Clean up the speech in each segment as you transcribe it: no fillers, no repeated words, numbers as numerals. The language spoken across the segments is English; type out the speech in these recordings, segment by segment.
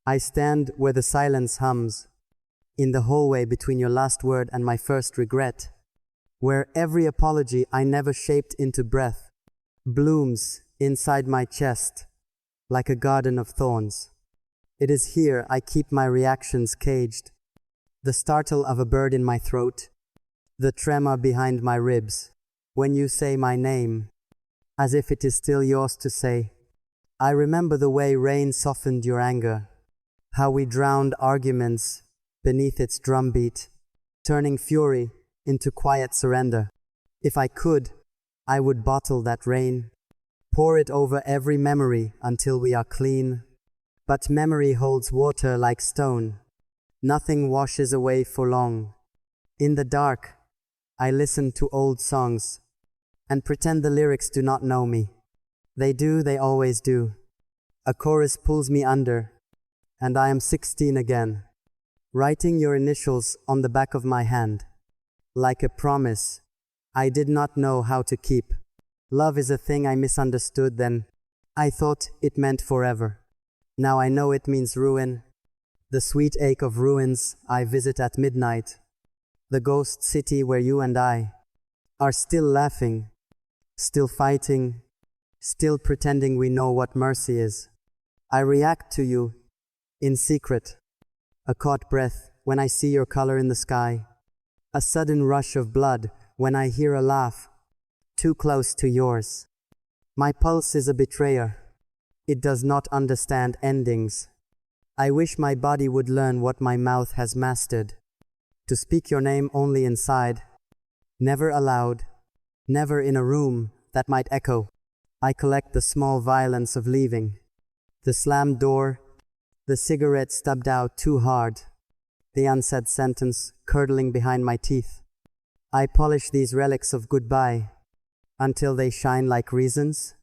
I stand where the silence hums, in the hallway between your last word and my first regret, where every apology I never shaped into breath blooms inside my chest like a garden of thorns. It is here I keep my reactions caged, the startle of a bird in my throat, the tremor behind my ribs, when you say my name, as if it is still yours to say. I remember the way rain softened your anger, how we drowned arguments beneath its drumbeat, turning fury into quiet surrender. If I could, I would bottle that rain, pour it over every memory until we are clean. But memory holds water like stone. Nothing washes away for long. In the dark, I listen to old songs and pretend the lyrics do not know me. They do, they always do. A chorus pulls me under, and I am 16 again, writing your initials on the back of my hand, like a promise I did not know how to keep. Love is a thing I misunderstood then. I thought it meant forever. Now I know it means ruin, the sweet ache of ruins I visit at midnight, the ghost city where you and I are still laughing, still fighting, still pretending we know what mercy is. I react to you in secret, a caught breath when I see your color in the sky, a sudden rush of blood when I hear a laugh too close to yours. My pulse is a betrayer. It does not understand endings. I wish my body would learn what my mouth has mastered, to speak your name only inside, never aloud, never in a room that might echo. I collect the small violence of leaving, the slammed door, the cigarette stubbed out too hard, the unsaid sentence curdling behind my teeth. I polish these relics of goodbye until they shine like reasons,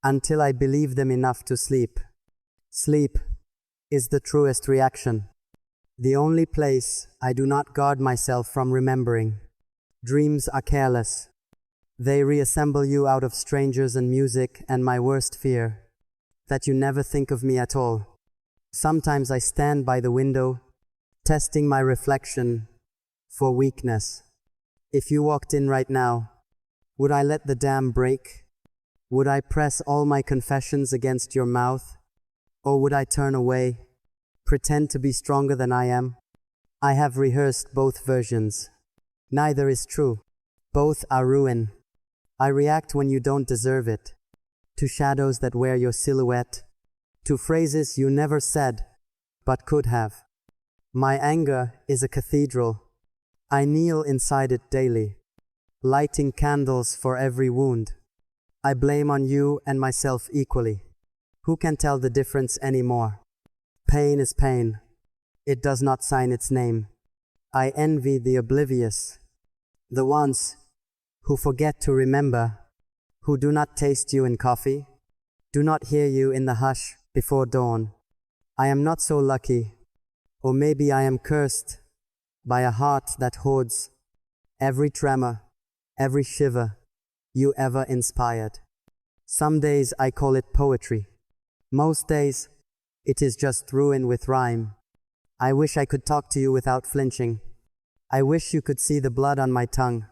until I believe them enough to sleep. Sleep is the truest reaction, the only place I do not guard myself from remembering. Dreams are careless. They reassemble you out of strangers and music and my worst fear, that you never think of me at all. Sometimes I stand by the window, testing my reflection for weakness. If you walked in right now, would I let the dam break? Would I press all my confessions against your mouth? Or would I turn away, pretend to be stronger than I am? I have rehearsed both versions. Neither is true. Both are ruin. I react when you don't deserve it, to shadows that wear your silhouette, to phrases you never said, but could have. My anger is a cathedral. I kneel inside it daily, lighting candles for every wound. I blame on you and myself equally. Who can tell the difference anymore? Pain is pain. It does not sign its name. I envy the oblivious, the ones who forget to remember, who do not taste you in coffee, do not hear you in the hush before dawn. I am not so lucky, or maybe I am cursed by a heart that hoards every tremor, every shiver you ever inspired. Some days I call it poetry. Most days, it is just ruin with rhyme. I wish I could talk to you without flinching. I wish you could see the blood on my tongue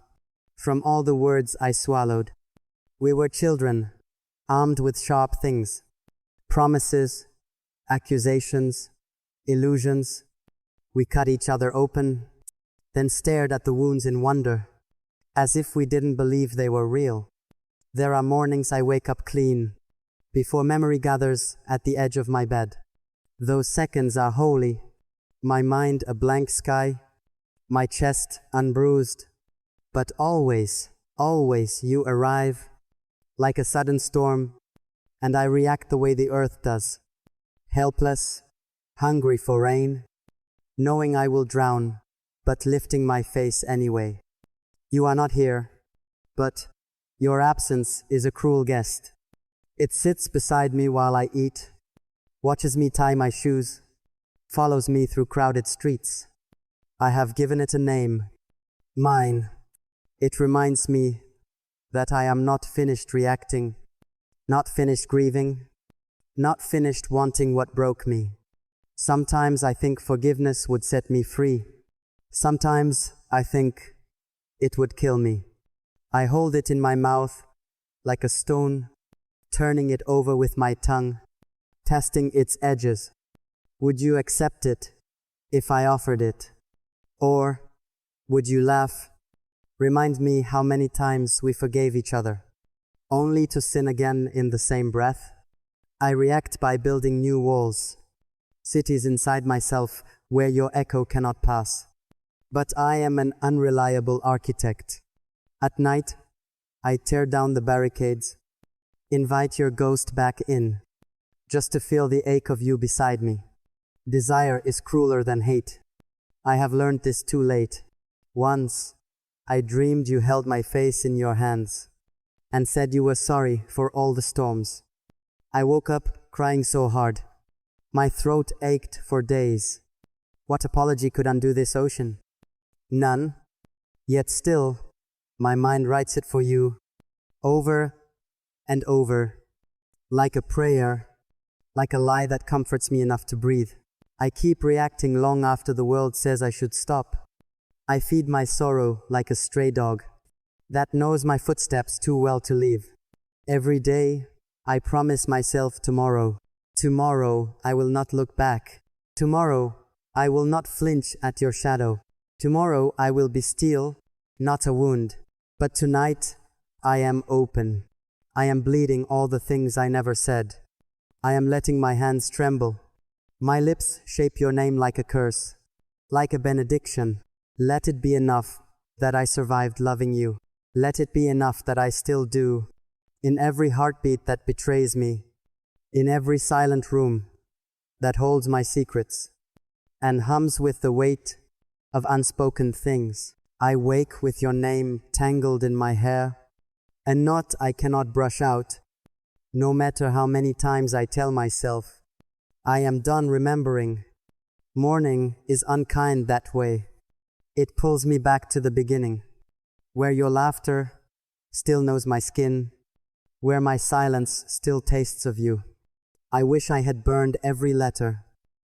from all the words I swallowed. We were children, armed with sharp things, promises, accusations, illusions. We cut each other open, then stared at the wounds in wonder, as if we didn't believe they were real. There are mornings I wake up clean, before memory gathers at the edge of my bed. Those seconds are holy, my mind a blank sky, my chest unbruised. But always, always you arrive, like a sudden storm, and I react the way the earth does, helpless, hungry for rain, knowing I will drown, but lifting my face anyway. You are not here, but your absence is a cruel guest. It sits beside me while I eat, watches me tie my shoes, follows me through crowded streets. I have given it a name, mine. It reminds me that I am not finished reacting, not finished grieving, not finished wanting what broke me. Sometimes I think forgiveness would set me free. Sometimes I think it would kill me. I hold it in my mouth like a stone, turning it over with my tongue, testing its edges. Would you accept it if I offered it? Or would you laugh? Remind me how many times we forgave each other, only to sin again in the same breath. I react by building new walls, cities inside myself where your echo cannot pass. But I am an unreliable architect. At night, I tear down the barricades, invite your ghost back in, just to feel the ache of you beside me. Desire is crueler than hate. I have learned this too late. Once, I dreamed you held my face in your hands and said you were sorry for all the storms. I woke up crying so hard. My throat ached for days. What apology could undo this ocean? None. Yet still, my mind writes it for you, over and over, like a prayer, like a lie that comforts me enough to breathe. I keep reacting long after the world says I should stop. I feed my sorrow like a stray dog that knows my footsteps too well to leave. Every day, I promise myself tomorrow. Tomorrow, I will not look back. Tomorrow, I will not flinch at your shadow. Tomorrow, I will be steel, not a wound. But tonight, I am open. I am bleeding all the things I never said. I am letting my hands tremble. My lips shape your name like a curse, like a benediction. Let it be enough that I survived loving you. Let it be enough that I still do. In every heartbeat that betrays me, in every silent room that holds my secrets and hums with the weight of unspoken things, I wake with your name tangled in my hair, a knot I cannot brush out, no matter how many times I tell myself, I am done remembering. Morning is unkind that way. It pulls me back to the beginning, where your laughter still knows my skin, where my silence still tastes of you. I wish I had burned every letter,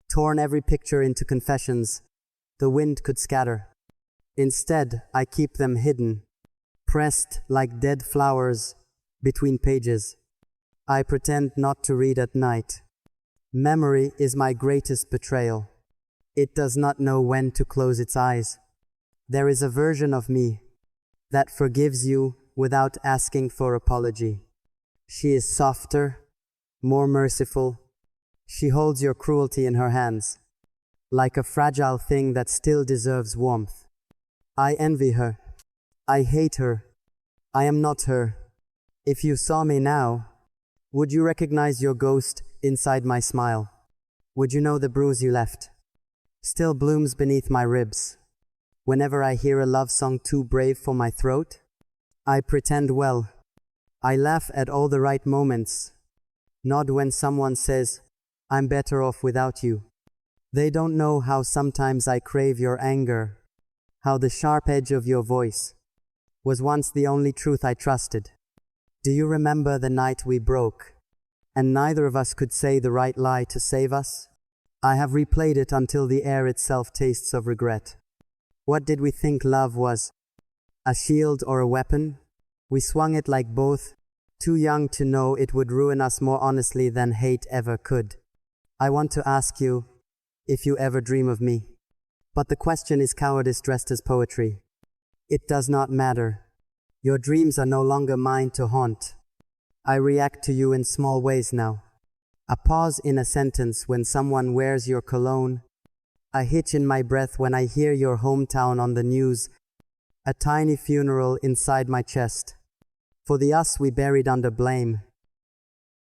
torn every picture into confessions the wind could scatter. Instead, I keep them hidden, pressed like dead flowers between pages. I pretend not to read at night. Memory is my greatest betrayal. It does not know when to close its eyes. There is a version of me that forgives you without asking for apology. She is softer, more merciful. She holds your cruelty in her hands, like a fragile thing that still deserves warmth. I envy her. I hate her. I am not her. If you saw me now, would you recognize your ghost inside my smile? Would you know the bruise you left still blooms beneath my ribs? Whenever I hear a love song too brave for my throat, I pretend well. I laugh at all the right moments, nod when someone says, I'm better off without you. They don't know how sometimes I crave your anger, how the sharp edge of your voice was once the only truth I trusted. Do you remember the night we broke, and neither of us could say the right lie to save us? I have replayed it until the air itself tastes of regret. What did we think love was? A shield or a weapon? We swung it like both, too young to know it would ruin us more honestly than hate ever could. I want to ask you if you ever dream of me. But the question is cowardice dressed as poetry. It does not matter. Your dreams are no longer mine to haunt. I react to you in small ways now. A pause in a sentence when someone wears your cologne. A hitch in my breath when I hear your hometown on the news. A tiny funeral inside my chest for the us we buried under blame.